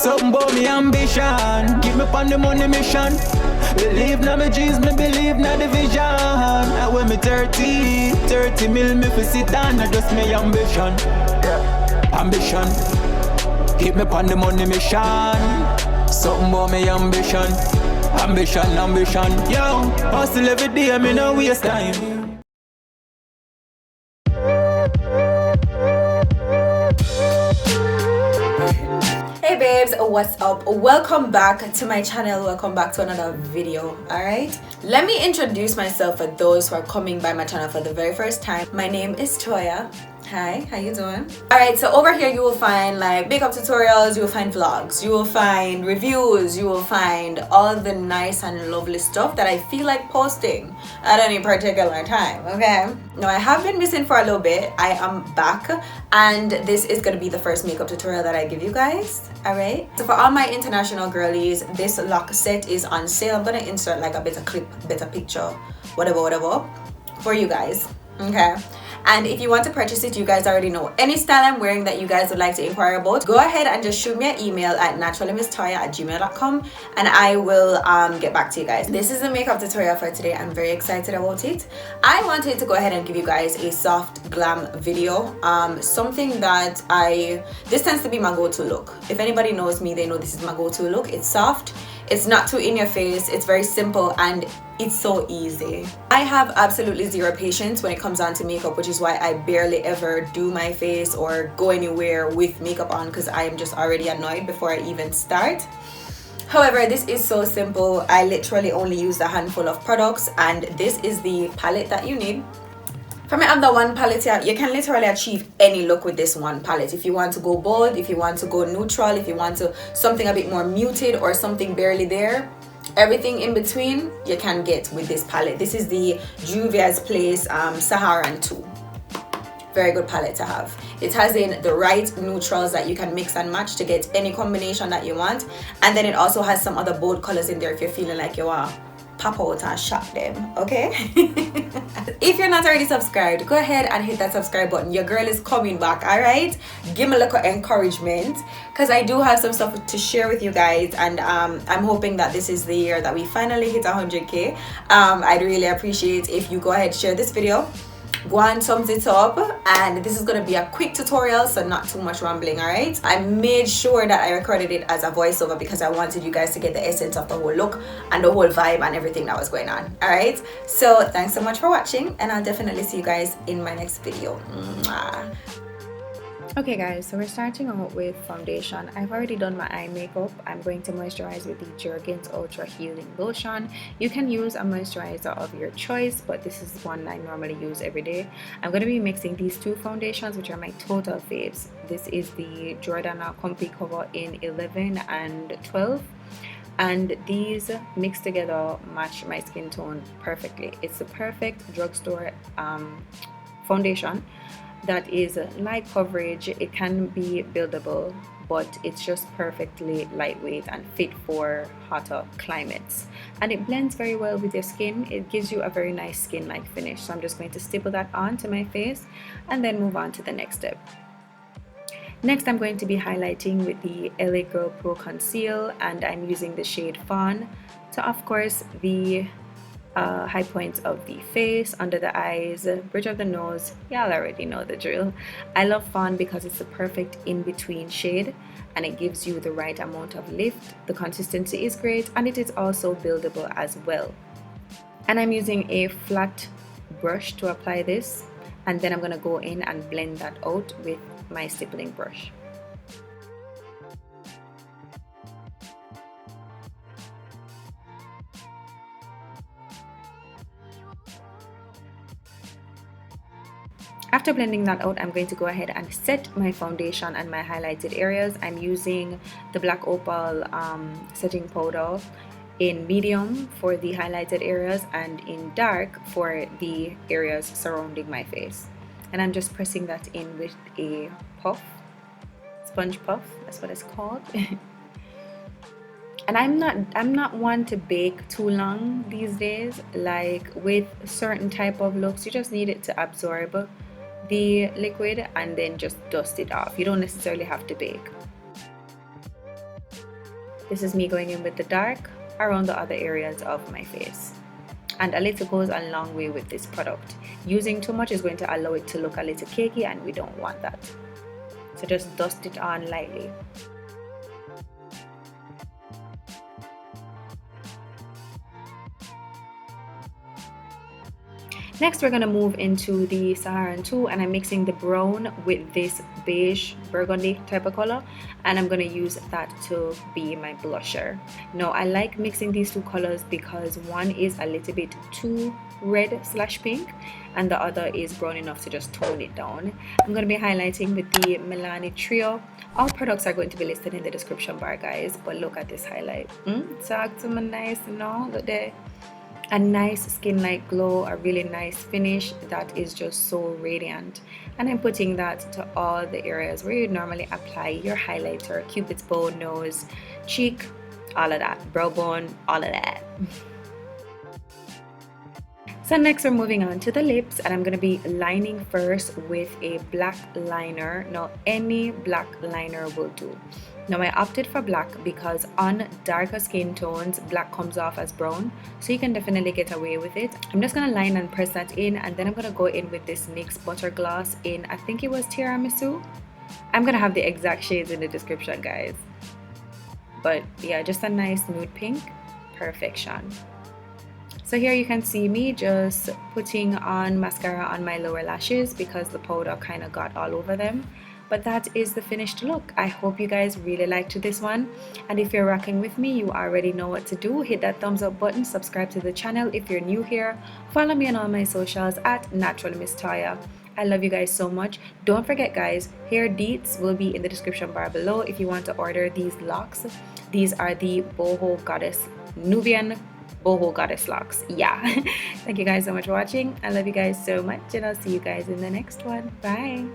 Something about me ambition. Keep me on the money mission. Believe na me dreams, me believe na the vision. And when me 30 mil me fi sit down. Not just me ambition. Ambition. Keep me on the money mission. Something about me ambition. Ambition. Yo, hustle every day, me no waste time. Hey babes, what's up? Welcome back to my channel. Welcome back to another video. Alright, let me introduce myself for those who are coming by my channel for the very first time. My name is Toya. Hi, how you doing? Alright, so over here you will find like makeup tutorials, you will find vlogs, you will find reviews, you will find all the nice and lovely stuff that I feel like posting at any particular time. Okay, now I have been missing for a little bit. I am back and this is going to be the first makeup tutorial that I give you guys. Alright, so for all my international girlies, this lock set is on sale. I'm going to insert like a better clip, better picture, whatever for you guys. Okay, and if you want to purchase it, you guys already know any style I'm wearing that you guys would like to inquire about, go ahead and just shoot me an email at naturallymisstoya@gmail.com and I will get back to you guys. This is the makeup tutorial for today. I'm very excited about it. I wanted to go ahead and give you guys a soft glam video, something that this tends to be my go-to look. If anybody knows me, they know this is my go-to look. It's soft, it's not too in your face, it's very simple, and it's so easy. I have absolutely zero patience when it comes on to makeup, which is why I barely ever do my face or go anywhere with makeup on, because I am just already annoyed before I even start. However, this is so simple. I literally only use a handful of products, and this is the palette that you need. From my other one palette here, you can literally achieve any look with this one palette. If you want to go bold, if you want to go neutral, if you want to something a bit more muted or something barely there, everything in between you can get with this palette. This is the Juvias Place Saharan 2. Very good palette to have. It has in the right neutrals that you can mix and match to get any combination that you want, and then it also has some other bold colors in there if you're feeling like you are pop out and shop them. Okay. If you're not already subscribed, go ahead and hit that subscribe button. Your girl is coming back. All right, give me a little encouragement because I do have some stuff to share with you guys, and I'm hoping that this is the year that we finally hit 100k. I'd really appreciate if you go ahead, share this video, go and thumbs it up, and this is going to be a quick tutorial, so not too much rambling. All right, I made sure that I recorded it as a voiceover because I wanted you guys to get the essence of the whole look and the whole vibe and everything that was going on. All right, so thanks so much for watching, and I'll definitely see you guys in my next video. Mwah. Okay guys, so we're starting out with foundation. I've already done my eye makeup. I'm going to moisturize with the Jergens Ultra Healing Lotion. You can use a moisturizer of your choice, but this is one I normally use every day. I'm going to be mixing these two foundations, which are my total faves. This is the Jordana Comfy Cover in 11 and 12. And these mixed together match my skin tone perfectly. It's the perfect drugstore foundation that is light coverage. It can be buildable, but it's just perfectly lightweight and fit for hotter climates, and it blends very well with your skin. It gives you a very nice skin-like finish. So I'm just going to stipple that onto my face and then move on to the next step. Next, I'm going to be highlighting with the LaGirl Pro Conceal, and I'm using the shade Fawn to, of course, the high points of the face, under the eyes, bridge of the nose. Y'all already know the drill. I love Fawn because it's the perfect in-between shade and it gives you the right amount of lift. The consistency is great and it is also buildable as well. And I'm using a flat brush to apply this, and then I'm going to go in and blend that out with my stippling brush. After blending that out, I'm going to go ahead and set my foundation and my highlighted areas. I'm using the black Opal setting powder in medium for the highlighted areas and in dark for the areas surrounding my face. And I'm just pressing that in with a puff, sponge puff, that's what it's called. And I'm not one to bake too long these days. Like with certain type of looks, you just need it to absorb the liquid and then just dust it off. You don't necessarily have to bake. This is me going in with the dark around the other areas of my face. And a little goes a long way with this product. Using too much is going to allow it to look a little cakey, and we don't want that. So just dust it on lightly. Next, we're going to move into the Saharan 2, and I'm mixing the brown with this beige burgundy type of color, and I'm going to use that to be my blusher. Now, I like mixing these two colors because one is a little bit too red/pink and the other is brown enough to just tone it down. I'm going to be highlighting with the Milani Trio. All products are going to be listed in the description bar, guys, but look at this highlight. Talk to me nice, look there. A nice skin light glow, a really nice finish that is just so radiant. And I'm putting that to all the areas where you normally apply your highlighter: cupid's bow, nose, cheek, all of that, brow bone, all of that. So next we're moving on to the lips, and I'm going to be lining first with a black liner. Now any black liner will do. Now I opted for black because on darker skin tones black comes off as brown, so you can definitely get away with it. I'm just going to line and press that in, and then I'm going to go in with this NYX Butter gloss in, I think it was Tiramisu. I'm going to have the exact shades in the description, guys. But yeah, just a nice nude pink. Perfection. So here you can see me just putting on mascara on my lower lashes because the powder kind of got all over them. But that is the finished look. I hope you guys really liked this one, and if you're rocking with me, you already know what to do. Hit that thumbs up button, subscribe to the channel if you're new here, follow me on all my socials at Natural Miss Toya. I love you guys so much. Don't forget, guys, hair deets will be in the description bar below if you want to order these locks. These are the Boho Goddess Nubian Boho Goddess locks. Yeah. Thank you guys so much for watching. I love you guys so much, and I'll see you guys in the next one. Bye.